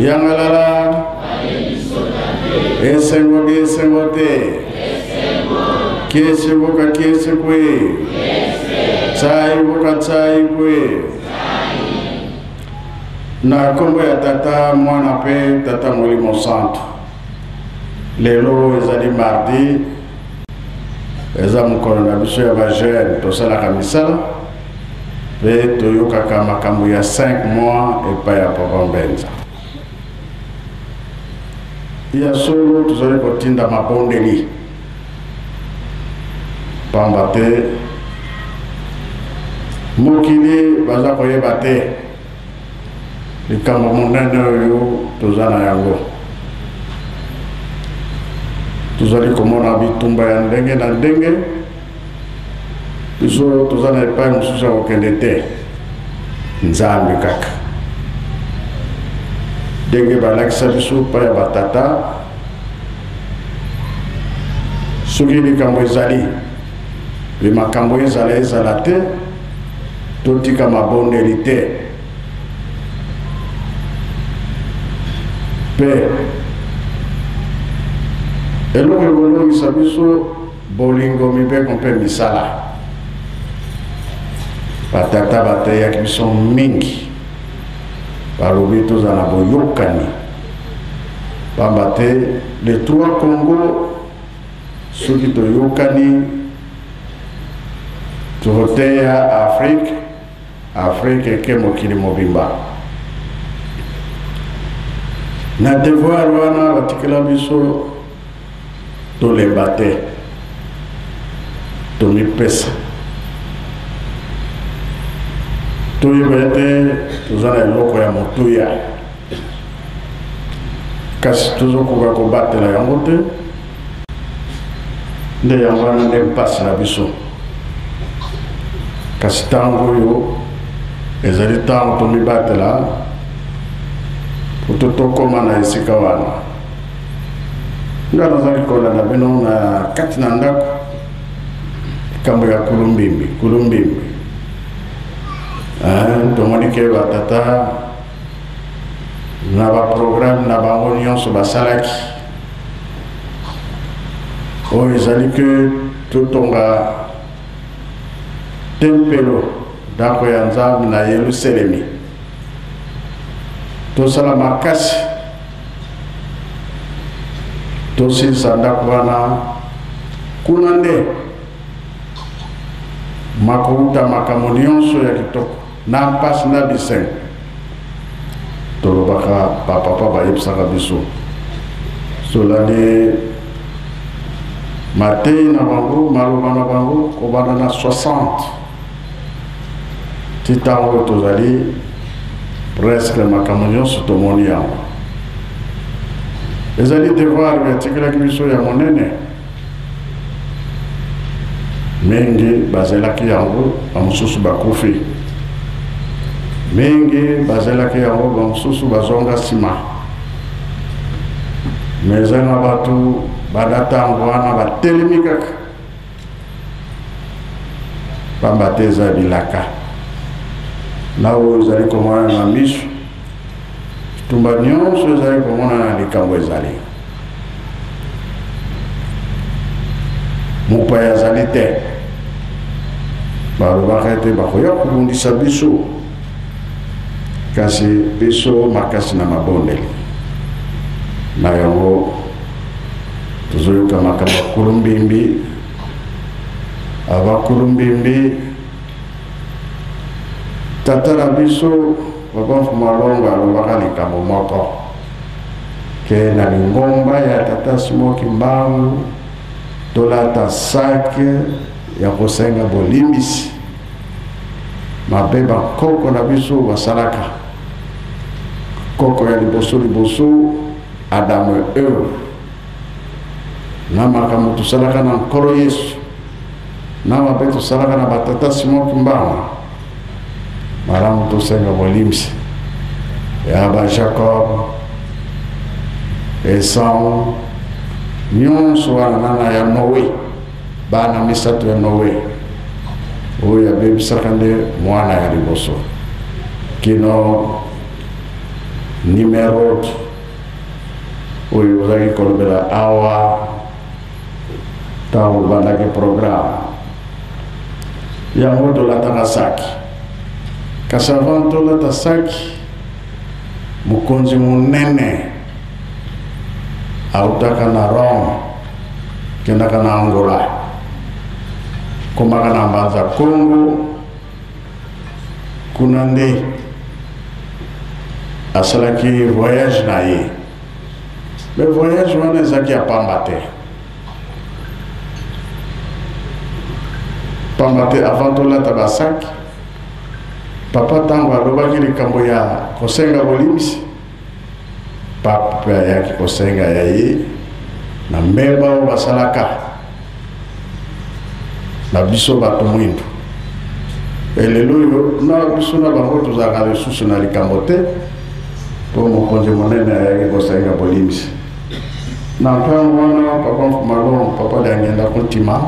Yangalala Esengote Kiesebuka Kiesekwe Tsaibuka Tsaikwe na kombo ya tata mwana pe tata Molimo Santo lelo ezali mardi eza mokolo na biso ya bajene tosalaka misala pe toyokaka makambo ya 5 mois epai ya Papa Mbenza ya solo tozali kotinda mabondeli pamba te mokili baza koyeba te likambo monene oyo toza na yango tozali komona bitumba ya ndenge na ndenge biso toza na epai mosusu ya kokende te nzambe kaka ndenge balakisa biso epai ya batata soki likambo ezali mpe makambo ezala te totika mabondeli te mpe eloko ekolongisa biso bolingo mibeko mpe misala batata bateyaki biso mingi balobi toza na boyokani pamba te le 3 Congo soki toyokani toteya Afrique eke mokili mobimba na devoir wana batikela biso tolemba te tomipesa toyeba te toza na eloko ya motuya kasi tozokoka kobatela yango te nde yango wana nde mpasi na biso kasi ntango oyo ezali ntango tomibatela po tokoma na esika wana nga nazali kolanda bino na kati na ndako likambo ya kulumbimbi tomoni ke batata na baprogramme na bango nyonso basalaki oyo ezali ke totonga tempelo ndako ya Nzambe na Yerusalemi tosala makasi tosilisa ndako wana kuna nde makouta makambo nyonso ya kitoko na mpasi na bisengo tolobaka bapapa bayebisaka biso solani matei na bango maloba na bango kobanda na 60 ti ntango tozali presque makambo nyonso tomoni yango ezali devoir batikelaki biso ya monene mingi bazelaki yango bamosusu bakufi mingi bazelaki yango bamosusu bazonga nsima me eza na bato badatango wana batelemi kaka pamba te eza bilaka na oyo ezali komona na miso tumba nyonso ezali komona na likambo ezali mopaya azali te balobaka ete bakoya kobundisa biso kasi biso makasi na mabondeli na yango tozoyoka makambo kulumbimbi abakulumbimbi tata na biso Papa Mfumalongo alobaka likambo moko ke na lingomba ya tata Simoki Mbangu tolata sake ya kosenga bolimbisi mabe bakoko na biso basalaka koko ya liboso Adamu Eve na makambo tosalaka na nkolo Yesu na mabe tosalaka na batata Simoki Mbangu malamu tosenga bolimbisi ya ba Jacob Esau nyonso wana ya Noe bana misato ya Noe oyo yabebisaka nde mwana ya liboso kino numéro oyo ozalaki kolobela awa ntango obandaki programme yango tolataka saki kasi avant tolata saki mokonzi monene autaka na Rome kendaka na Angola komaka na mbanza Congo kuna nde asalaki voyage na ye mais voyage wana ezalaki ya pamba te avant tolata basaki papa ntango alobaki likambo ya kosenga bolimisi papa mpe ayaki kosenga ya ye na mbeba oyo basalaka na biso bato mwindu elelo oyo na biso na bango tozalaka lisusu na likambo te mpo mokonzi monene ayaki kosenga bolimisi na ntango wana papa Mfumalongo papa liangendako ntima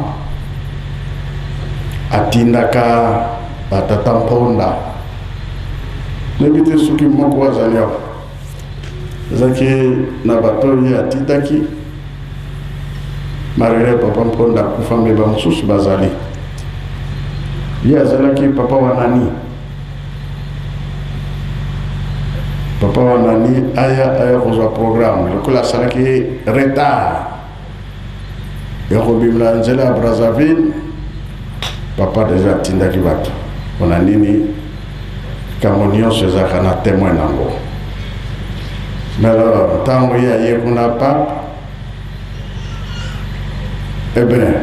atindaka batata mponda nebi te soki moko azali awa ezalaki na bato ye atindaki malgré papa mponda akufa mpe bamosusu bazali ye azalaki papa wa nani aya kozwa programme lokola asalaki retard ya kobimela nzela ya Brazzaville papa deja atindaki bato mpona nini likambo nyonso ezalaka na témoin nango mais alors ntango ye aye kuna pape bien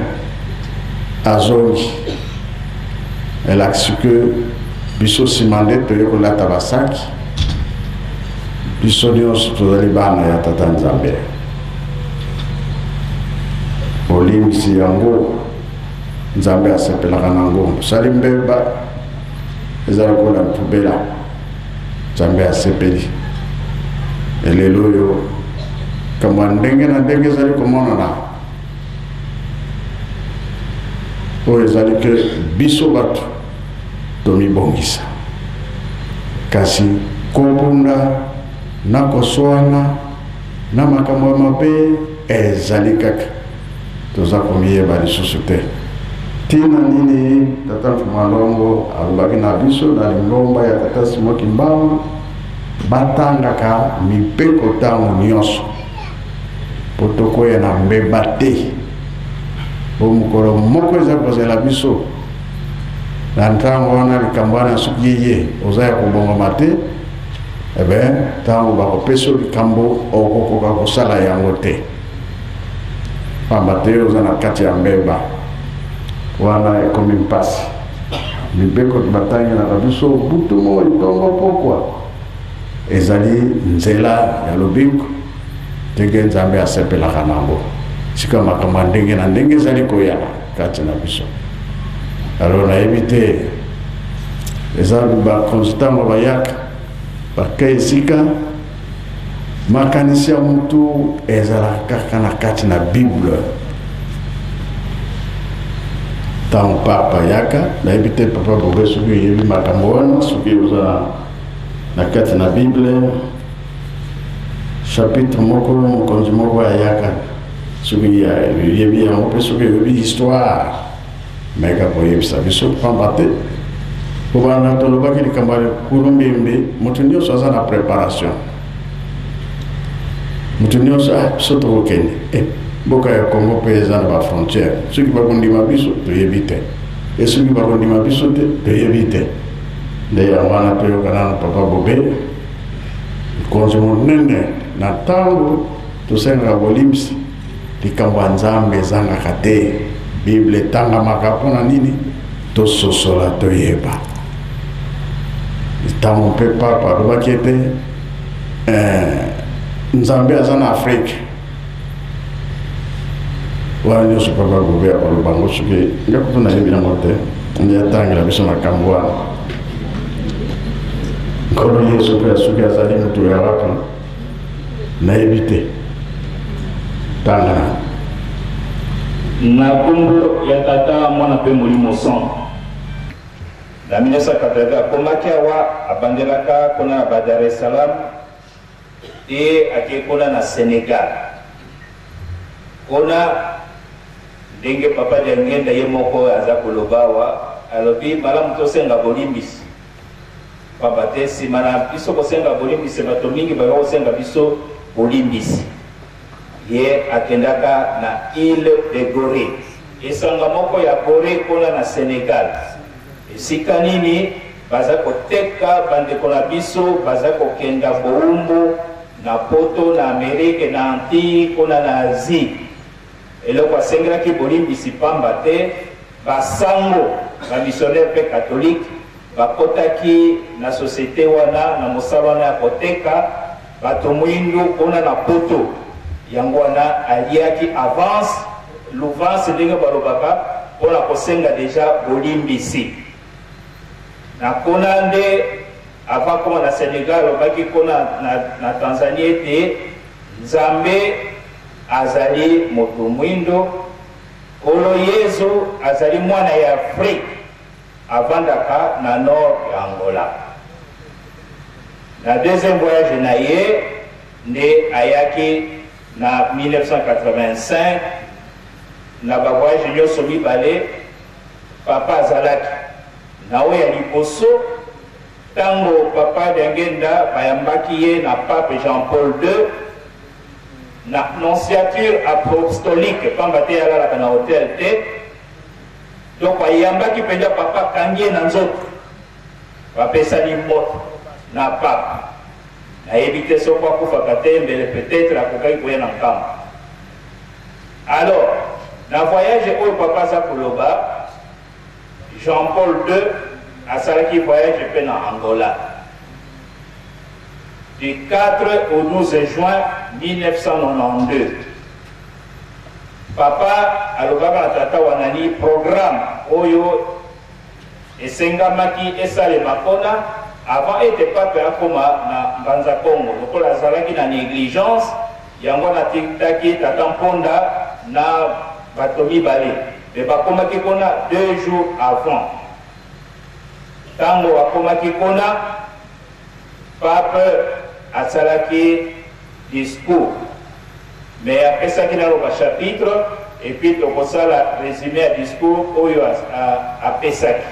azongi elakisi ke biso nsima nde toye kolata basaki biso nyonso tozali bana ya tata Nzambe olimbisi yango Nzambe asepelaka nango osali mbeba ezala kola mpubela Nzambe asepeli elelo oyo kama ndenge na ndenge ezali komonana oyo ezali ke biso bato tomibongisa kasi kobunda na koswana na makambo ya mabe ezali kaka toza komiyeba lisusu te tina nini tata Mfumalongo alobaki na biso na lingomba ya tata Simon Kimbangu batangaka mipeko ntango nyonso po tokoya na mbeba te po mokolo moko eza kozela biso na ntango wana likambo wana soki ye oza ya kobongama te ntango bakopesa likambo okokoka kosala yango te pamba te oza na kati ya mbeba wana ekomi mpasi mibeko batangelaka biso butu mo litongo pokwa ezali nzela ya lobiko ndenge Nzambe asepelaka nango sika makambo ndenge na ndenge ezali koyala kati na biso alors nayebi te eza bakonzi ntango bayaka baka esika makanisi ya mutu ezalaka kaka na kati na Bible ntango papa yaka nayebi te papa bobe soki oyebi makambo wana soki oza na kati na Bible chapitre moko mokonzi moko ayaka soki oyebi yango mpe soki oyebi histoire meka koyebisa biso pamba te kobanda tolobaki likambo ya kulumbembe moto nyonso aza na préparation moto nyonso biso tokokende mboka ya Congo mpe eza na bafrontière soki bakondima biso toyebi te soki bakondima biso te toyebi te nde yango wana toyokana na papa Bobe mokonzi monene na ntango tosengaka bolimisi likambo ya Nzambe ezangaka te Bible etangamaka mpona nini tososola toyeba ntango mpe papa alobaki ete Nzambe aza na Afrique wana nyonso papa Bobe akolobango soki nga kutu nayebi yango te ndi atangela biso makambo wana nkolo Yesu mpe soki azali moto ya wapi nayebi te tangana na kombo ya tata mwana mpe Molimo Sang na 1980 akomaki awa abandelaka kona na Dar es Salaam te akekona na Sénégal kona ndenge papa Diangenda ye moko aza kolobawa alobi malamu tosenga bolimbisi papa te nsima na biso kosenga bolimbisi bato mingi baka kosenga biso bolimbisi ye akendaka na Île de Gorée esanga moko ya Gorée kona na Sénégal esika nini baza koteka bandeko na biso baza kokenda boumbu na poto na Amérique na Antilles kona na Asie eloko asengelaki bolimbisi pamba te basango bamissionnaire mpe catholique bakotaki na société wana na mosala wana ya koteka bato mwindu kona na poto yango wana aliaki avance l'avance ndenge balobaka mpona kosenga deja bolimbisi na kona nde avant koma na Sénégal alobaki kona na Tanzanie ete Nzambe azali moto mwindo kolo Yesu azali mwana ya Afrique avandaka na nord ya Angola na deuxième voyage na ye nde ayaki na 1985 na ba voyage nyonso mibale papa azalaki na oyo ya liboso tango papa Diangenda bayambaki ye na pape Jean-Paul II na nonciature apostolique pamba te alalaka na hotel te donc ayambaki mpenza papa kangi ye na nzoto bapesani moto na pape nayebi te soko akufaka te mbele peut-être akokaki koya na nkambo alors na voyage oyo papa aza koloba Jean-Paul II asalaki voyage mpe na Angola du 4 au 12 juin 1992 papa alobaka na tata wanani programme oyo esengamaki esalema mpona avant ete pape akoma na Mbanza Congo lokola azalaki na négligence yango natikaki tata Mponda na bato mibale me bakomaki kona 2 jours avant tango bakomaki kona pape asalaki discours mais apesaki nalo ba chapitre et puis tokosala résumé ya discours oyo apesaki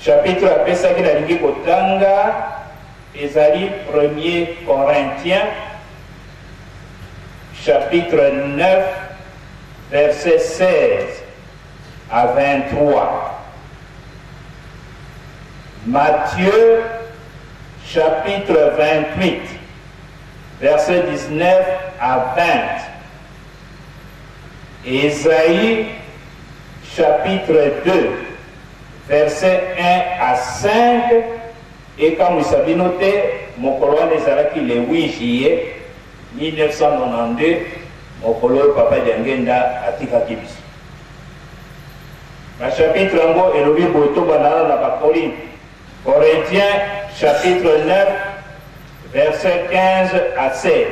chapitre apesaki nalingi kotanga ezali 1er Corinthiens chapitre 9 verset 16 à 23 Matthieu chapitre 28 verset 19 à 20 Ésaïe chapitre 2 verset 1 à 5 et quand vous savez noter mon colonne ezalaki le 8 juillet 1992 mon colonne papa Diangenda atikaki biso na chapitre yango elobi boto banana na bakorinthe Corinthiens chapitre 9 verset 15 à 16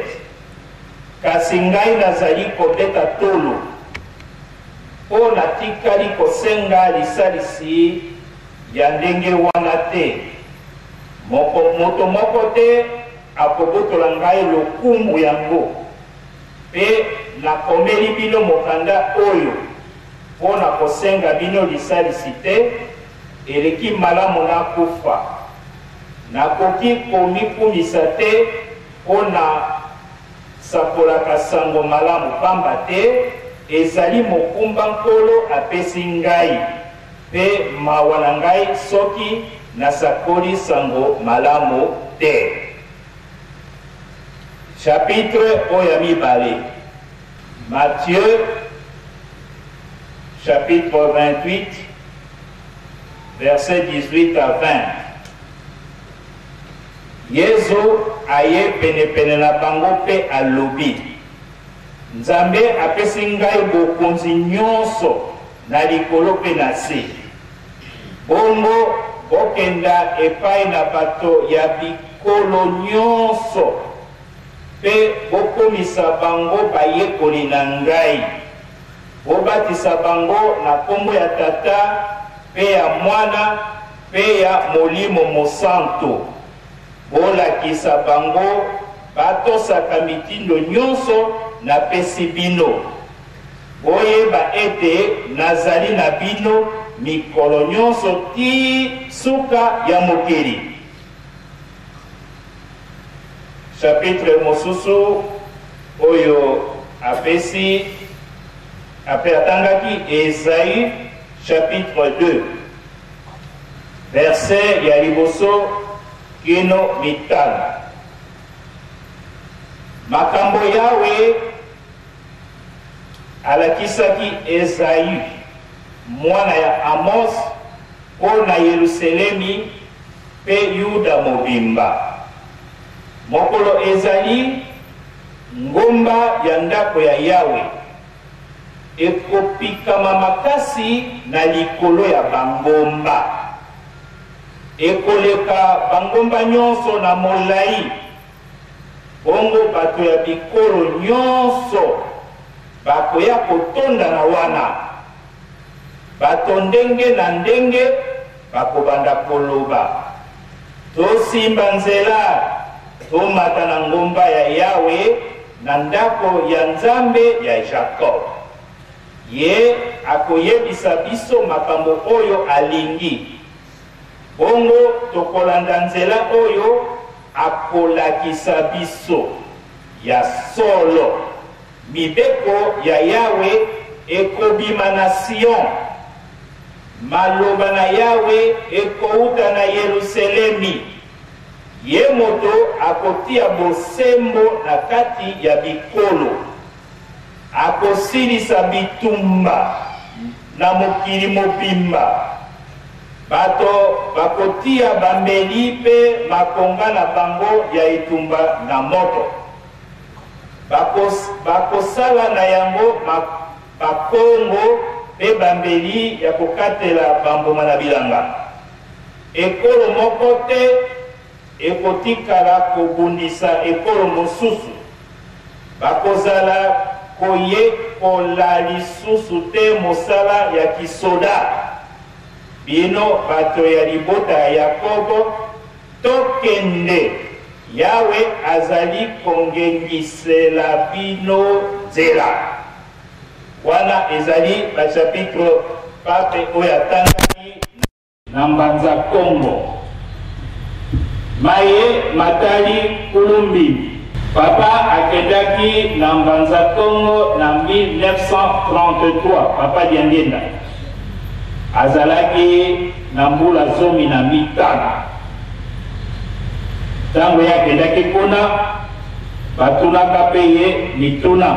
kasi ngai nazali kobeta tolo mpo natikali kosenga lisalisi ya ndenge wana te moto moko te akobotola ngai lokumu yango mpe nakomeli bino mokanda oyo mpo na kosenga bino lisalisi te eleki malamu nakufa nakoki komikumisa te mpo na sakolaka sango malamu pamba te ezali mokumba nkolo apesi ngai mpe mawa na ngai soki nasakoli sango malamu te chapitre oyo ya mibale Matthieu chapitre 28 verset 18 à 20 Yesu aye penepene na bango mpe alobi Nzambe apesi ngai bokonzi nyonso na likolo mpe na se bongo bokenda epai na bato ya bikolo nyonso mpe bokomisa bango bayekoli na ngai bobatisa bango na kombo ya Tata mpe ya Mwana mpe ya Molimo Mosanto bolakisa bango batosaka mitindo nyonso na pesi bino. Boyeba ete nazali na bino mikolo nyonso ti suka ya mokili. Chapitre mosusu oyo apesi atangaki Esaïe chapitre 2 verset ya liboso kino mitano. Makambo Yawe alakisaki Esaïe mwana ya Amos po na Yerusalemi pe Yuda mobimba. Mokolo ezali ngomba ya ndako ya Yawe ekopikama makasi na likolo ya bangomba. Ekoleka bangomba nyonso na molai. Bongo bato ya bikolo nyonso bakoya kotonda na wana. Bato ndenge na ndenge bakobanda koloba, tosimba nzela tomata na ngomba ya Yawe na ndako ya Nzambe ya Jacob. Ye akoyebisa biso makambo oyo alingi. Bongo tokolanda nzela oyo akolakisa biso ya solo. Mibeko ya Yawe ekobima na Sion. Maloba na Yawe ekouta na Yerusalemi. Ye moto akotia bosembo na kati ya bikolo. Akosilisa bitumba na mokili mobimba. Bato bakotia bambeli pe makonga na bango ya etumba na moto. Bakosala na yango bakongo pe bambeli ya kokatela bamboma na bilanga. Ekolo moko te ekotikala kobundisa ekolo mosusu. Bakozala koyekola lisusu te mosala ya kisoda. Bino bato ya libota ya Yakobo tokende. Yawe azali kongengisela bino nzela. Wana ezali ba chapitre pape oyo atangaki na Mbanza Kongo. Maye matali kulumbi. Papa akendaki na Mbanza Kongo na 1933. Papa Diangenda azalaki na mbula 15. Tango yakendaki kuna batunaka pe ye mituna.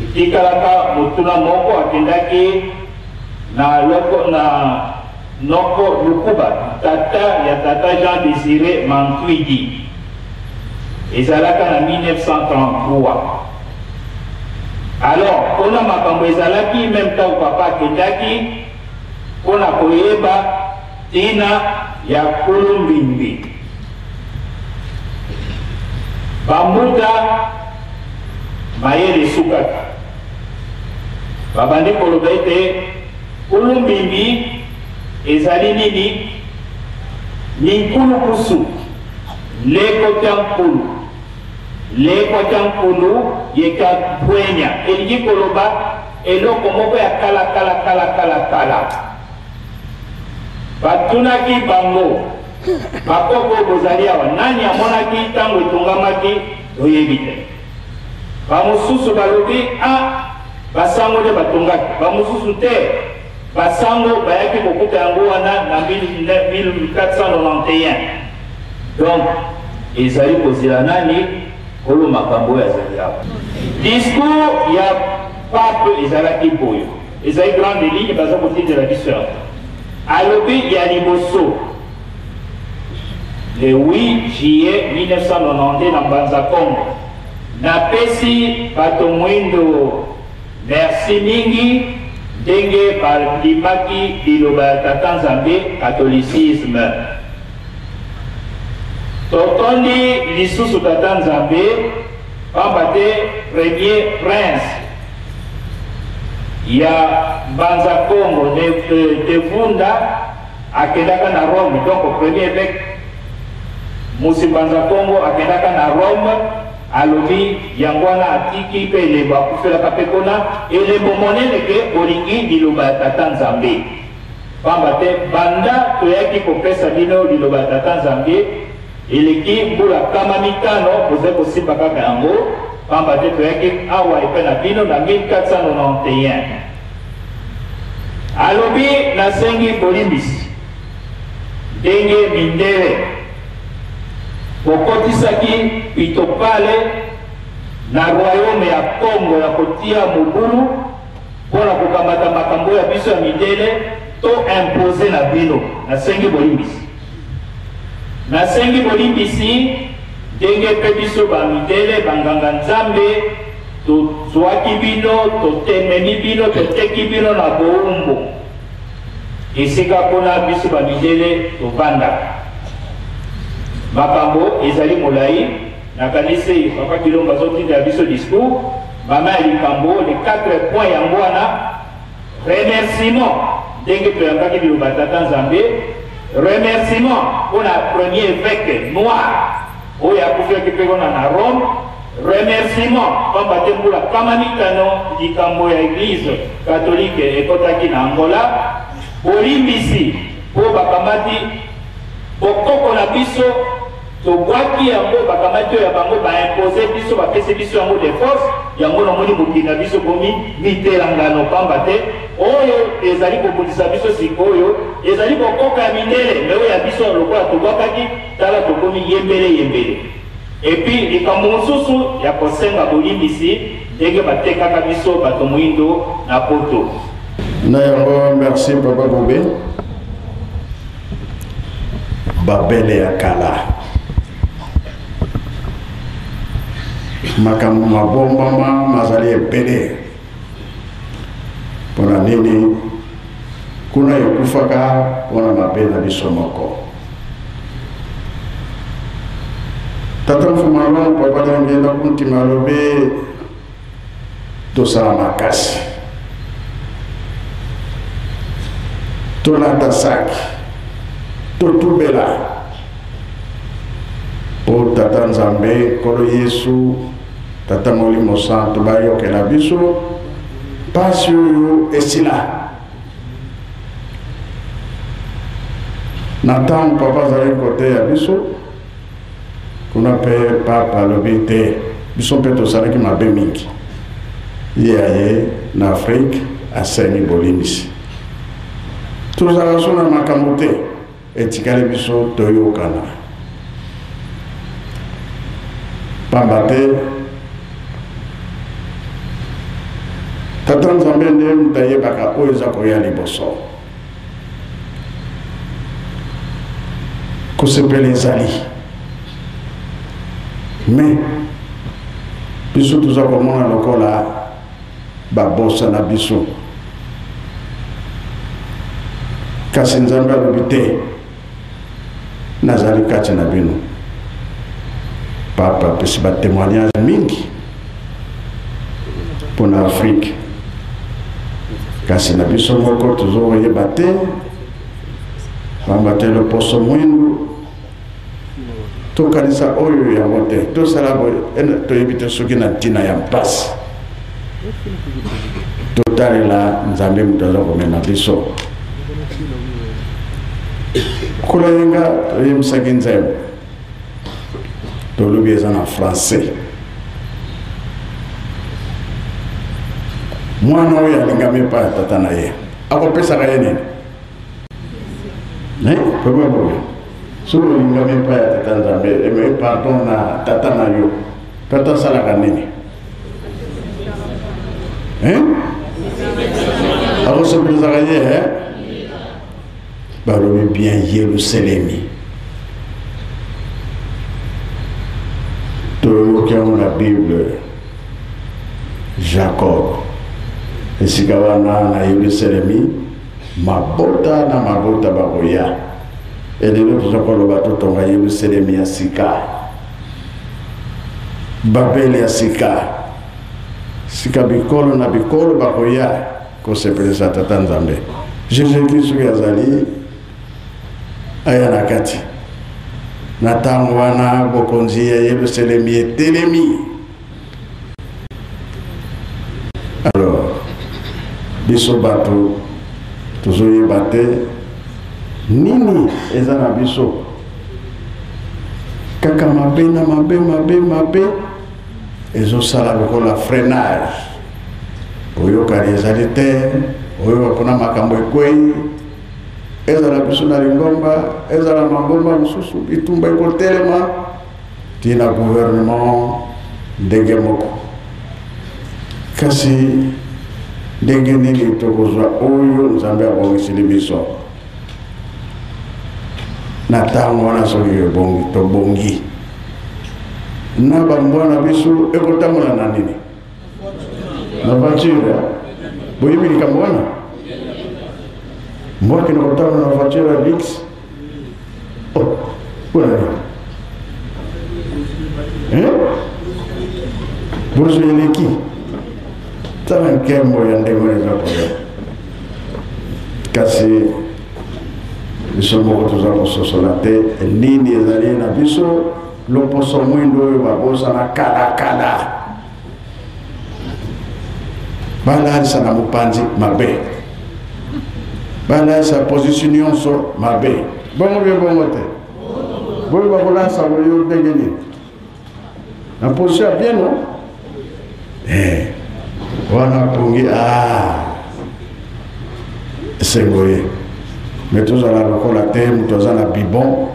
Itikalaka mutuna moko akendaki na loko na noko Lukuba, tata ya tata Jean Désiré Mankwidi. Ezalaka na 1933. Alors, kona makambo ezalaki même temps papa akendaki kona koyeba tina ya kulumbimbi. Bamuda mayele sukaka. Babandi koloba ete kulumbimbi ezali nini? Ninkulu kusu. Leko tankulu. Leko tankulu yeka pwenya. Eligi koloba eloko moko ya kala. Batunaki bango. Bakoko bozali awa. Nani amonaki tango etungamaki oyebite. Bamususu balobi basango de batungaki. Bamususu te. Basango bayaki kokuta yango wana na 1491. Donc ezali kozela nani kolo makambo ya zali awa. Discours ya pape ezalaki boyo. Ezali grande ligne baza kotindela biso yango. Alobi ya liboso le 8 juillet 1990 na Mbanza Kongo. Napesi bato mwindo merci mingi ndenge balimaki liloba ya tata Nzambe catholicisme. Totondi lisusu tata Nzambe pamba te premier prince ya Mbanza Kongo de Vunda akendaka na Rome, donc premier évêque Musimbanza Kongo akendaka na Rome alobi yango wana atiki pe elembo akufelaka pe kuna elembo monene ke olingi liloba ya tata Nzambe pamba te banda toyaki kopesa bino liloba ya tata Nzambe eleki mbula kama 5 boze kosimba kaka yango pamba te toyaki awa epe na bino na 1491 alobi nasengi bolimbisi ndenge mindele bokotisaki pitopale na royaume ya Kongo ya kotia mobulu mpona kokamata makambo ya biso ya mindele to impose na bino. Nasengi bolimbisi ndenge pe biso ba mindele banganga Nzambe tozwaki bino totemeni bino toteki bino na boumbu esika mpona biso ba mindele tovanda. Makambo ezali molai nakanisi papa Kilomba zotinda biso discours mama ya likambo les 4 points yango wana. Remerciement ndenge toyambaki biloba tata Nzambe, remerciement pour la premier évêque noir oyo akufaki mpe wana na Rome, remerciement pamba te mbula kama 5 likambo ya église catholique ekotaki na Angola, bolimbisi po bakamati bokoko na biso tobwaki yango bakamati oyo ya bango baimpose biso bapesi biso yango de force yango namoni mokili na biso komi mitelangano pamba te oyo ezali kobundisa biso sikoyo ezali bokoka ya mindele me oyo ya biso lokola tobwakaki tala tokomi yembele epi likambo mosusu ya kosenga bolimbisi ndenge batekaka biso bato moyindo na poto na yango. Merci papa Bobe. Babele ya kala makambo mabombama mazali ebele mpona nini kuna ekufaka mpona mabe na biso moko. Tata Mfumalo papa ngenda kuntima alobi tosala makasi tonata saki totubela po tata Nzambe kolo Yesu tata Molimo Santo bayokela biso pasi oyo esila na ntango papa azali kote ya biso kuna mpe papa alobi te biso mpe tosalaki mabe mingi ye aye na Afrique asengi bolimbisi tozala so na makambo te etikali biso toyokana pamba te tata Nzambe nde mutu ayebaka oyo eza koya liboso kosepela ezali me biso toza komona lokola babosa na biso kasi Nzambe alobi te nazali kati na bino. Papa apesi batémoignage mingi mpona Afrique kasi na biso moko tozoyeba te pamba te loposo mwindu tokanisa oyo yango te tosala toyebi te soki na ntina ya mpasi totalela Nzambe mutu aza komema biso koloyenga toyemisaki nzembo tolobi eza na français mwana oyo alingami epai ya tata na ye akopesaka ye nini papa boye soki olingami epai ya tata Nzambe pardon na tata na yo tata asalaka nini akosepelizaka ye balobi bien Yerusalemi toyoki yango na Bible Jacob esika wana na Yerusalemi mabota na mabota bakoya elelo toza koloba totonga Yerusalemi ya sika Babeli ya sika bikolo na bikolo bakoya kosepelisa tata Nzambe Jésus-Christ soki azali aya na kati na ntango wana bokonzi ya Yerusalemi etelemi. Alors biso bato tozoyeba te nini eza na biso, kaka mabe na mabe ezosala lokola freinage. Oyokani ezali te, oyo mpona makambo ekwei, ezala biso na lingomba, ezala mangomba mosusu bitumba ekotelema tina gouvernement ndenge moko. Kasi ndenge nini tokozwa oyo Nzambe abongisili biso na ntango wana soki tobongi na bambwana biso ekotambola na nini? Na voiture. Boyebi likambo wana mbwaki na kotambola na voiture ya Lix. Wana bourse eleki tala nkembo ya ndenge eza koya. Kasi biso moko toza kososola te nini ezali na biso loposo mwindo oyo babosana kala balalisa na mopanzi mabe, balalisa position nyonso mabe. Bongo bie bongo te boyo bakolasa boyo ndenge nini na position ya bien no wana pongi sengoye me tozala lokola te moto aza na bibon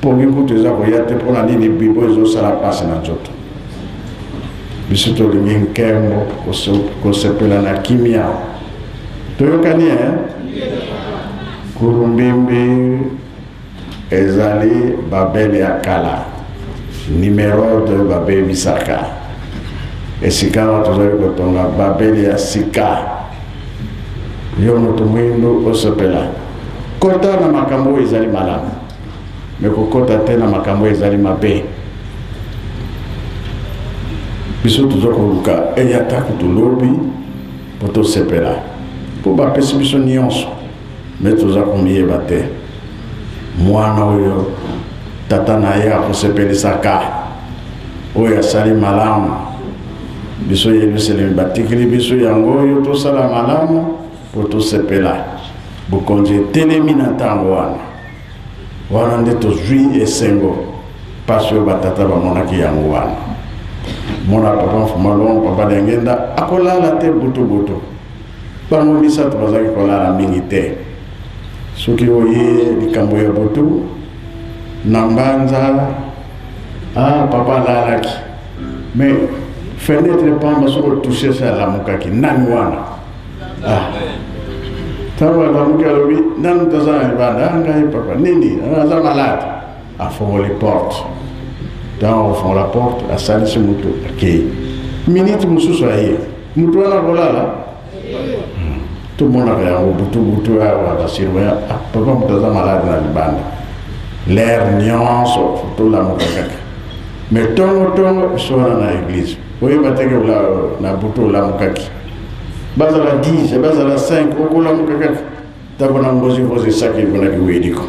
pongi kutu eza koya te mpona nini bibon ezosala pasi na nzoto. Biso tolingi nkembo kosepela na kimia. Toyokani Kurumbimbi ezali Babeli ya kala numero de Babeli bisaka esika watozali kotonga Babeli ya sika. Yo moto mwindo osepela kota na makambo ezali malamu mekokota te na makambo ezali mabe. Biso tozokoluka eyataki tolobi po tosepela po bapesi biso nyonso me toza komiyeba te mwana oyo tata na ye akosepelisaka oyo asali malamu. Biso Yerusalemi batikili biso yango oyo tosala malamu po tosepela bokonzi etelemi na ntango wana nde tozwi esengo pasi oyo batata bamonaki yango wana. Mona papa mfumalon papa dengenda akolala te butu bango misato bazaki kolala mingi te. Soki oye likambo ya butu na mbanza papa lalaki mais fenêtre pamba soko toucher sa lamukaki nani wana tawa lamuki alobi nani tozana libanda ngai papa nini aza malade afongoli porte. Dans fond la porte, à salle ce moto. Ok. Minute musu soye. Mutu wana kolala. Tout le monde avait un butu à la sirwa. Papa mutaza malade na libanda. L'air nyonso photo la mukaka. Mais tongo sora na église. Oye bateke na butu la mukaki. Bazala 10, bazala 5 okola mukaka. Tabona ngozi saki bona kiwediko.